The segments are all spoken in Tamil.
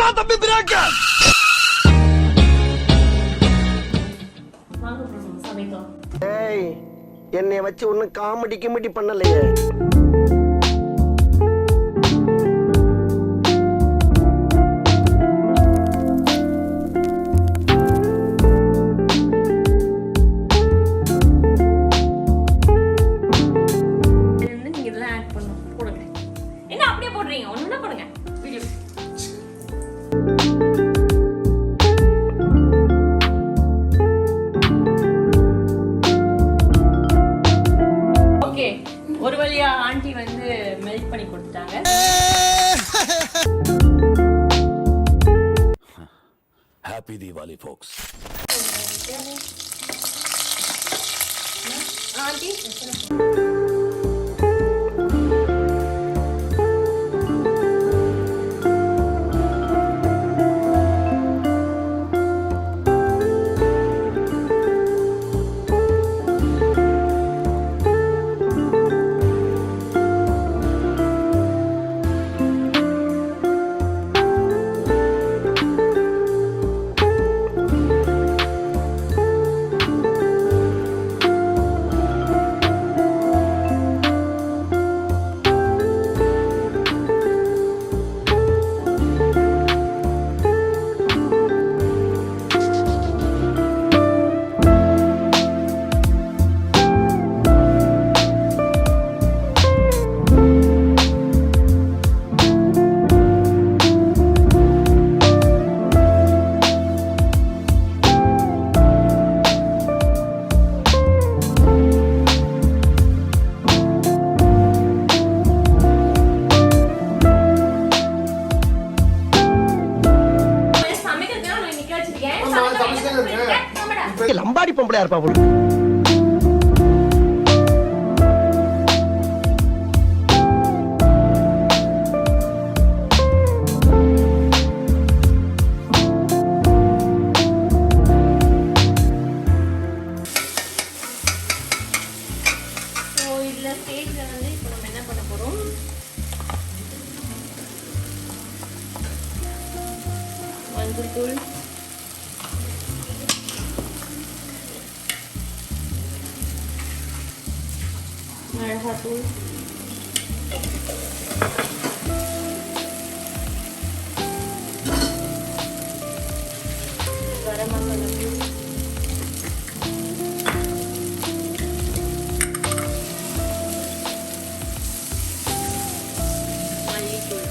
போடுறா தம்பி பிரேக்க. ஏய், என்னைய வச்சு ஒன்னும் காமெடி கிமெடி பண்ணலையே. ஒரு வழியா ஆண்டி வந்து மெல்ட் பண்ணி கொடுத்துட்டாங்க. Happy Deepavali folks. Aunty Lambadi பொம்பளையா இருப்பா போல. இதுல ஸ்டேஜ்ல வந்து இப்போ நம்ம என்ன பண்ண போறோம், மஞ்சள் தூள், மிளகாத்தூள், கரம் மசாலா தூள், மல்லித்தூள்,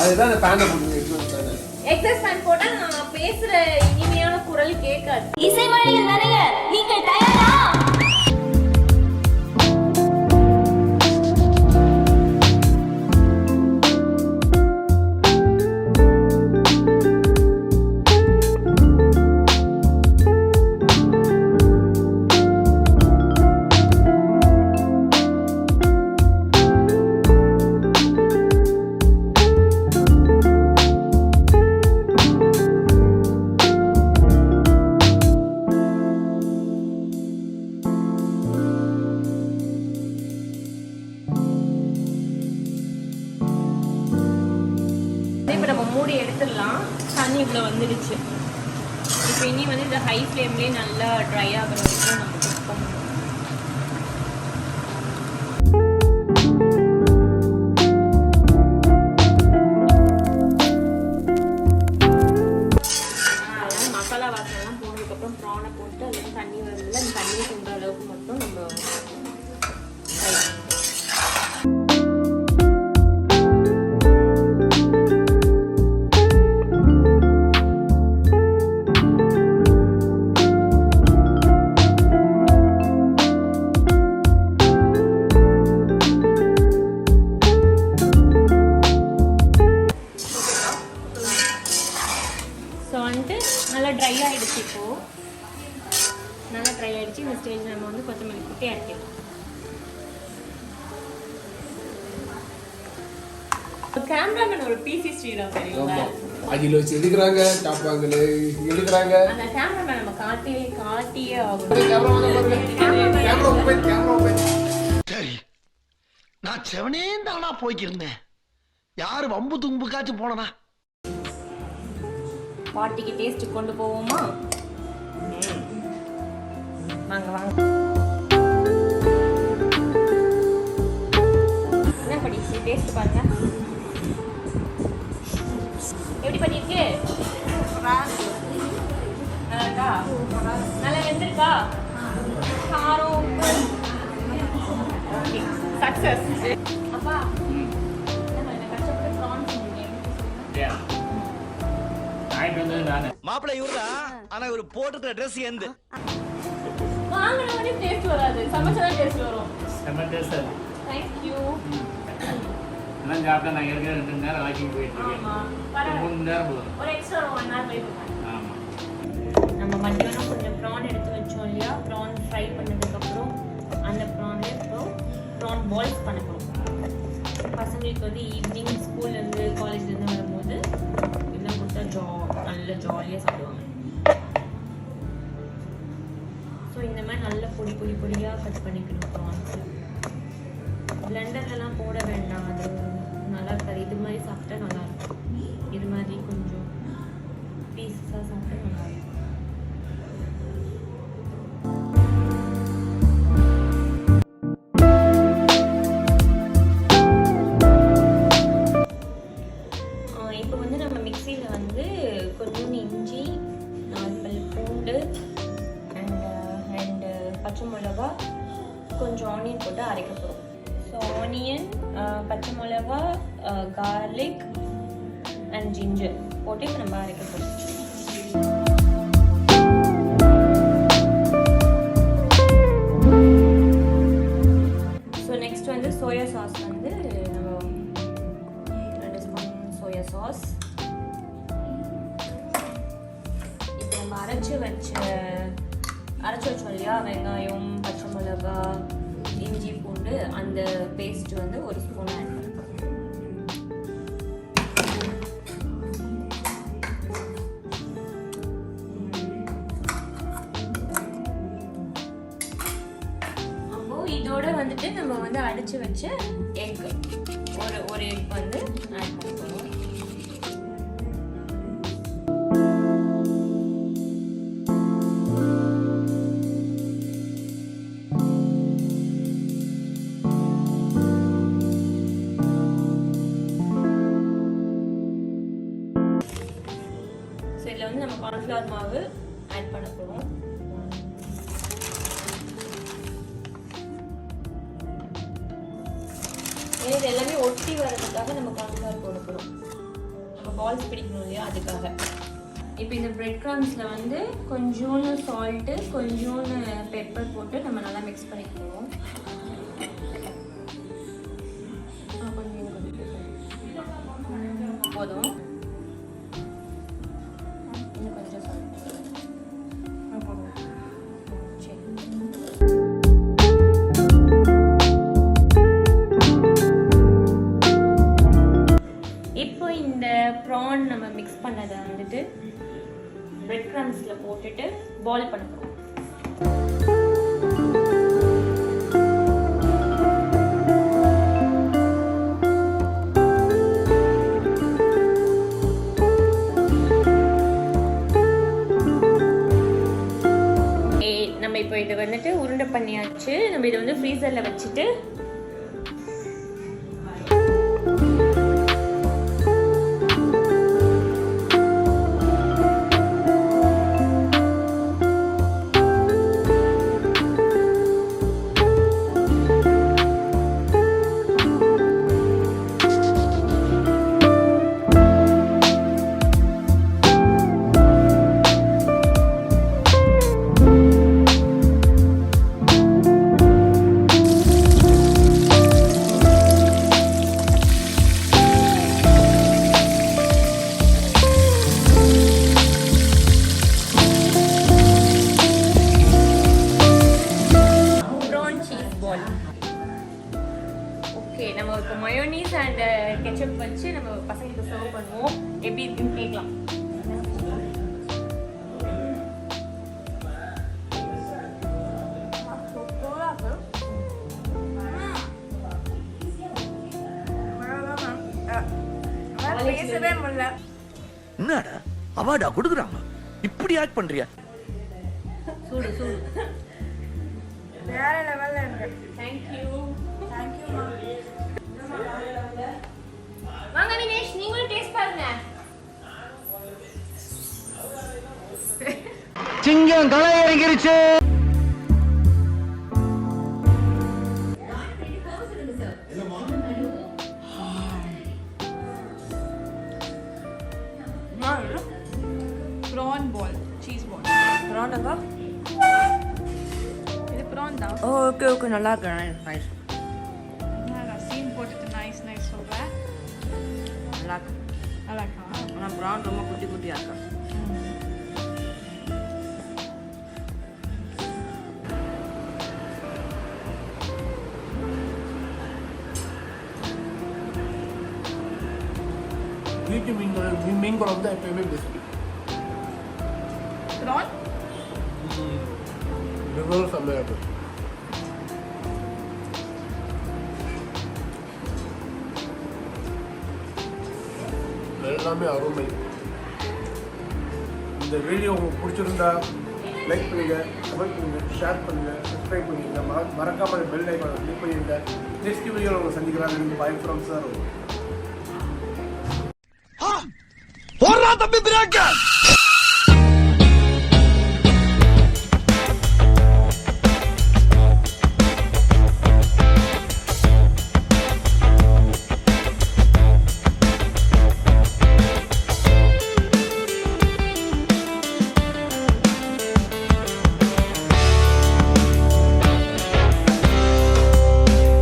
அதுதான் பேனை போட்டு எக்ஸஸ் ஃபேன் போட்டா நான் பேசுற இனிமையான குரல் கேட்காது. இசை மழையில் நிறைய நீங்கள் தயாரா? மூடி எடுத்துடலாம். தண்ணி இவ்வளோ வந்துடுச்சு. இப்போ இனி வந்து இந்த ஹை ஃப்ளேம்லேயே நல்லா ட்ரை ஆகிற வரைக்கும் நம்ம குக் பண்ணணும். அதெல்லாம் மசாலா வாசனைலாம் போனதுக்கப்புறம் ப்ரானை போட்டு அதில் தண்ணி வருதுல, அந்த தண்ணி கொண்ட அளவுக்கு மட்டும் நம்ம ஃப்ரை பண்ணணும். நல்லா ட்ரை ஆகிடுச்சு. இப்போது நல்லா ட்ரை ஆகிடுச்சு. இந்த ஸ்டேஜ் நம்ம வந்து கொத்தமல்லி போட்டு இறக்கிடலாம். கேமராமேன் ஒரு பிசி ஸ்ரீராம் தெரியுங்களா? அடியில் வச்சு எடுக்கிறாங்க, டாப்பாங்கல எடுக்கிறாங்க. அந்த கேமராமேன் நம்ம காட்டியே ஆகும். Camera open. சரி, நான் செவனே தானா போய்க்கிருந்தேன். யாரு வம்பு தும்புக்காச்சும் போனனா? பாட்டிக்கு டேஸ்ட் கொண்டு போவோமா? வாங்க வாங்க. என்ன படி டேஸ்ட் பாருங்க. எப்படி பண்ணிருக்கு? நல்லா இருக்கா? நல்லா வெந்திருக்கா? காரம் உப்பு சக்சஸ். அப்பா என்ன கஷ்டப்பட்டு ப்ரான்ஸ் மாப்பிள்ளை இவரா, ஆனா இவரு போட்டுக்கிற ட்ரெஸ் எந்த வாங்கின மாதிரி டேஸ்ட் வராது, சமைச்சதான் டேஸ்ட் வரும். செம்ம டேஸ்ட் அது. தேங்க்யூ. எல்லாம் சாப்பிட்டா நான் ஏற்கனவே 2 மணி நேரம் வாக்கிங் போயிட்டு இருக்கேன். 3 மணி நேரம் போதும். ஒரு எக்ஸ்ட்ரா 1 hour போயிட்டு ஆமாம். நம்ம மத்தியானம் கொஞ்சம் ப்ரான் எடுத்து வச்சோம் இல்லையா? ப்ரான் ஃப்ரை பண்ணதுக்கப்புறம் அந்த ப்ரான் ப்ரான் பால்ஸ் பண்ண போகிறோம். பசங்களுக்கு வந்து ஈவினிங் ஸ்கூல்லேருந்து காலேஜ்லேருந்து வரும்போது எல்லாம் கொடுத்தா நல்ல ஜாலியாக சாப்பிடுவாங்க. ஸோ இந்த மாதிரி நல்ல பொடியாக கட் பண்ணிக்கணும் ப்ரான்ஸு. பிளெண்டர்லாம் போட வேண்டாம், அது நல்லா இருக்காது. இது மாதிரி சாப்பிட்டா நல்லாயிருக்கும். இது மாதிரி கொஞ்சம் பீஸாக சாப்பிட்டா நல்லாயிருக்கும். இப்போ வந்து நம்ம மிக்சியில் வந்து கொஞ்சம் இஞ்சி, 4 பல் பூண்டு அண்ட் பச்சை மிளகா, கொஞ்சம் ஆனியன் போட்டு அரைக்க போகிறோம். ஸோ ஆனியன், பச்சை மிளகா, கார்லிக் அண்ட் ஜிஞ்சர் போட்டு இப்போ நம்ம அரைக்க போகிறோம். ஸோ நெக்ஸ்ட் வந்து சோயா சாஸ் வந்து நம்ம 2 ஸ்பூன் சோயா சாஸ். இப்போ நம்ம அரைச்சி வச்சோம் இல்லையா? வெங்காயம், பச்சை மிளகா, இஞ்சி, பூண்டு, அந்த பேஸ்ட் வந்து 1 ஸ்பூன் ஆட் பண்ணுறோம். அப்போ இதோட வந்துட்டு நம்ம வந்து அடிச்சு வச்ச எக், ஒரு எக் வந்து ஆட் பண்ணுறோம். இதில் வந்து நம்ம கார்ன்ஃப்ளவர் மாவு ஆட் பண்ண போகிறோம். இது எல்லாமே ஒட்டி வர்றதுக்காக நம்ம கார்ன்ஃப்ளவர் போட போகிறோம். நம்ம பால்ஸ் பிடிக்கணும் இல்லையா, அதுக்காக. இப்போ இந்த பிரெட் கிராம்ஸில் வந்து கொஞ்சோண்டு சால்ட்டு, கொஞ்சோண்டு பெப்பர் போட்டு நம்ம நல்லா மிக்ஸ் பண்ணிக்க போகிறோம். போதும். இப்போ இந்த ப்ரான் நம்ம மிக்ஸ் பண்ணதை வந்துட்டு பிரெட் கிரம்ஸில் போட்டுட்டு பால் பண்ண போகிறோம். நம்ம இப்போ இதை வந்துட்டு உருண்டை பண்ணியாச்சு. நம்ம இதை வந்து ஃப்ரீசரில் வச்சுட்டு பசங்களுக்கு சர்வ் பண்ணுவோம். எப்படி இருக்குன்னு கேட்கலாம். பேசவே முடியல. என்னடா அவார்டா கொடுக்குறாங்க, இப்படி ஆக்ட் பண்றியா? சூடு சூடு. வேற லெவல்ல இருக்கு. தேங்க்யூ. தேங்க்யூ. வாங்க நிவேஷ், நீங்களும் டேஸ்ட் பாருங்க. சிங்கம் களை இறங்கிருச்சு. Prawn ball, cheese ball. Prawn apa? இது prawn தான். Oh, okay, நல்லா இருக்கு. Nice. நான் சீன் போட்டுட்டு nice சொல்றேன். நல்லா இருக்கு. நல்லா இருக்கா? ஆனா prawn ரொம்ப குட்டியா இருக்கு. வீட்டு மீன் குழம்பு தான் எப்பயுமே பெஸ்ட். Prawn? வெறும் செம்மையாக இருக்கும். எல்லாமே அருமை. இந்த வீடியோ உங்களுக்கு பிடிச்சிருந்தா லைக் பண்ணுங்க, கமெண்ட் பண்ணுங்க, ஷேர் பண்ணுங்க, சப்ஸ்கிரைப் பண்ணுங்க, மறக்காம பெல் ஐக்கானை கிளிக் பண்ணிடுங்க. நெக்ஸ்ட் வீடியோவில் உங்களை சந்திக்கிறாங்க. By from sir. போடுறா தம்பி பிரேக்க.